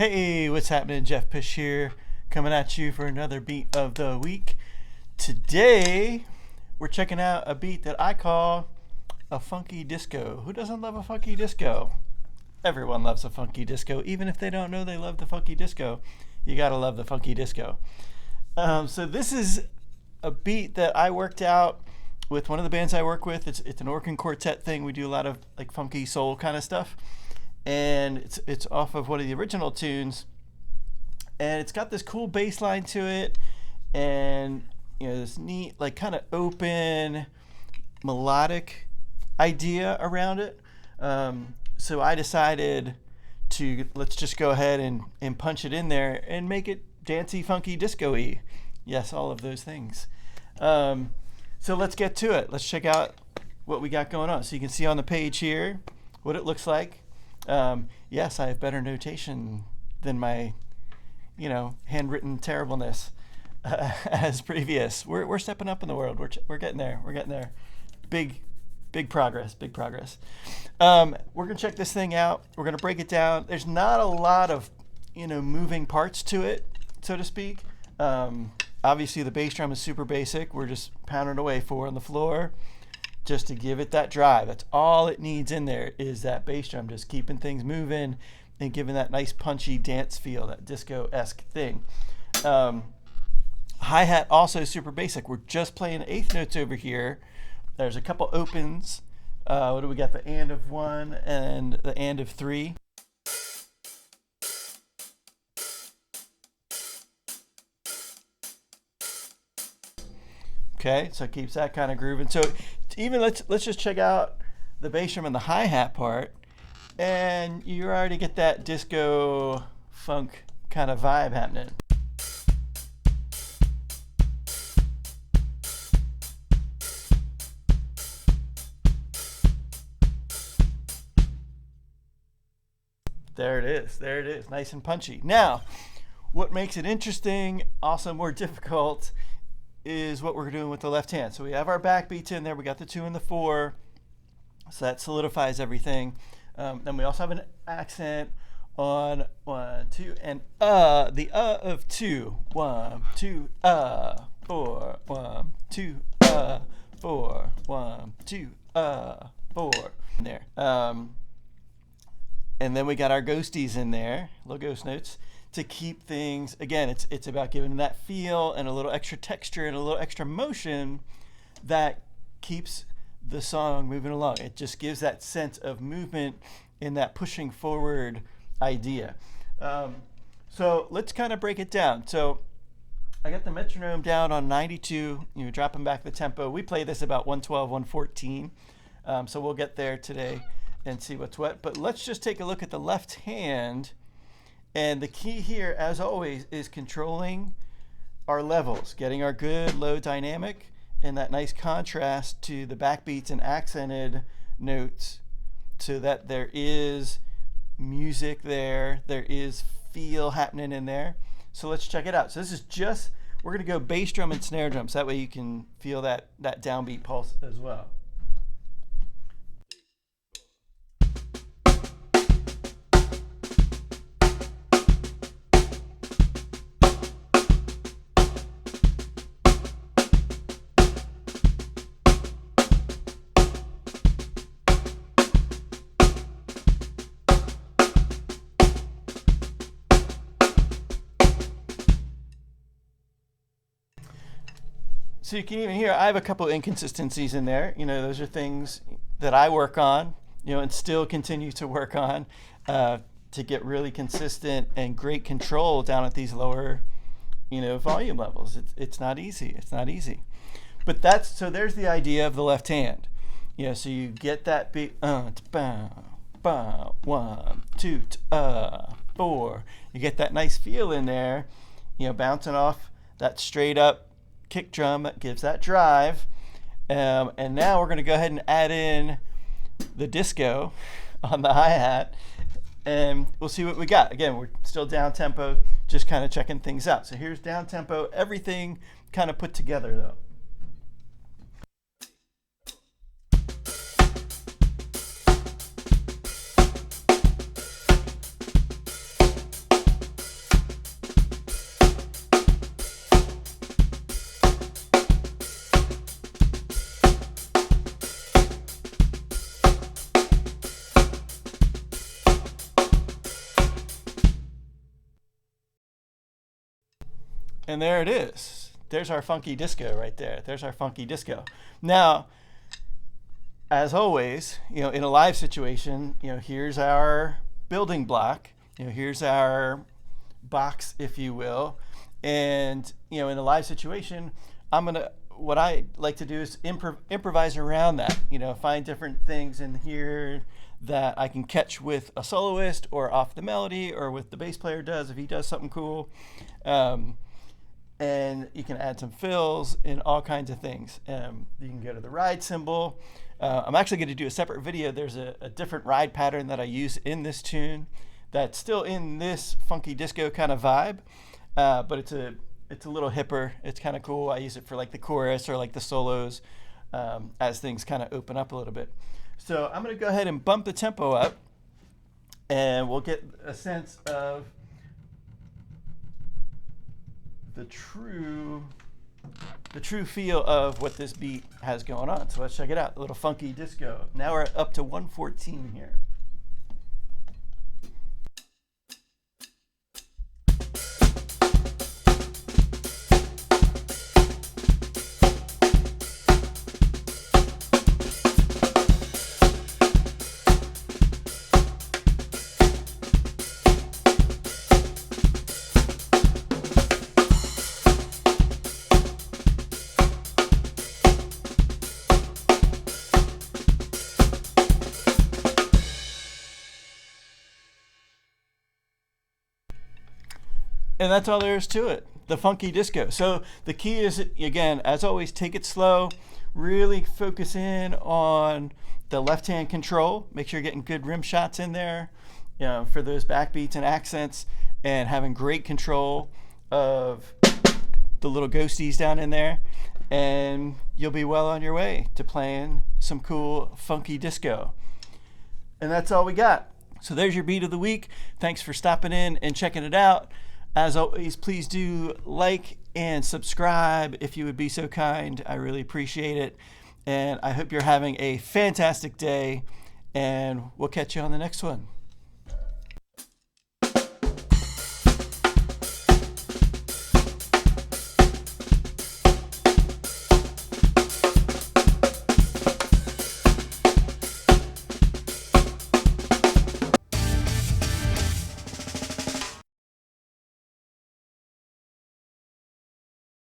Hey, what's happening? Jeff Pish here, coming at you for another beat of the week. Today, we're checking out a beat that I call a funky disco. Who doesn't love a funky disco? Everyone loves a funky disco, even if they don't know they love the funky disco. You gotta love the funky disco. So this is a beat that I worked out with one of the bands I work with. It's an organ quartet thing. We do a lot of like funky soul kind of stuff, and it's off of one of the original tunes, and it's got this cool bass line to it, and this neat like kind of open melodic idea around it. So I decided to let's just go ahead and punch it in there and make it dancey, funky, disco-y. Yes, all of those things. So let's get to it. Let's check out what we got going on. So you can see on the page here what it looks like. Yes, I have better notation than my, handwritten terribleness as previous. We're stepping up in the world. We're getting there. We're getting there. Big progress. Big progress. We're gonna check this thing out. We're gonna break it down. There's not a lot of moving parts to it, so to speak. Obviously the bass drum is super basic. We're just pounding away 4 on the floor just to give it that drive. That's all it needs in there is that bass drum, just keeping things moving and giving that nice punchy dance feel, that disco-esque thing. Hi-hat also super basic. We're just playing eighth notes over here. There's a couple opens. What do we got? The and of 1 and the and of 3. Okay, so it keeps that kind of grooving. So even let's just check out the bass drum and the hi-hat part, and you already get that disco funk kind of vibe happening. There it is. There it is. Nice and punchy. Now, what makes it interesting, also more difficult, is what we're doing with the left hand. So we have our backbeats in there. We got the 2 and the 4. So that solidifies everything. Then we also have an accent on 1, 2, and the of 2. 1, 2, 4. 1, 2, 4. 1, 2, 4. In there. And then we got our ghosties in there, little ghost notes, to keep things, again, it's about giving that feel and a little extra texture and a little extra motion that keeps the song moving along. It just gives that sense of movement in that pushing forward idea. So let's kind of break it down. So I got the metronome down on 92, dropping back the tempo. We play this about 112, 114. So we'll get there today and see what's what. But let's just take a look at the left hand. And the key here, as always, is controlling our levels, getting our good low dynamic and that nice contrast to the backbeats and accented notes so that there is music there is feel happening in there. So let's check it out. So this is just, we're going to go bass drum and snare drum, so that way you can feel that downbeat pulse as well. So you can even hear I have a couple inconsistencies in there. Those are things that I work on, and still continue to work on to get really consistent and great control down at these lower, volume levels. It's not easy. It's not easy. But so there's the idea of the left hand. So you get that beat, 1, 2, 4. You get that nice feel in there, bouncing off that straight up kick drum that gives that drive. And now we're going to go ahead and add in the disco on the hi-hat, and we'll see what we got. Again, we're still down tempo, just kind of checking things out. So here's down tempo, everything kind of put together though. And there it is. There's our funky disco right there. There's our funky disco. Now, as always, in a live situation, here's our building block. Here's our box, if you will. And, in a live situation, what I like to do is improvise around that, find different things in here that I can catch with a soloist or off the melody or with the bass player does if he does something cool. And you can add some fills and all kinds of things. You can go to the ride cymbal. I'm actually going to do a separate video. There's a different ride pattern that I use in this tune that's still in this funky disco kind of vibe, but it's a little hipper. It's kind of cool. I use it for like the chorus or like the solos as things kind of open up a little bit. So I'm going to go ahead and bump the tempo up, and we'll get a sense of the true feel of what this beat has going on. So let's check it out. A little funky disco. Now we're up to 114 here. And that's all there is to it, the funky disco. So the key is, again, as always, take it slow, really focus in on the left-hand control. Make sure you're getting good rim shots in there, for those backbeats and accents, and having great control of the little ghosties down in there. And you'll be well on your way to playing some cool funky disco. And that's all we got. So there's your beat of the week. Thanks for stopping in and checking it out. As always, please do like and subscribe if you would be so kind. I really appreciate it. And I hope you're having a fantastic day, and we'll catch you on the next one.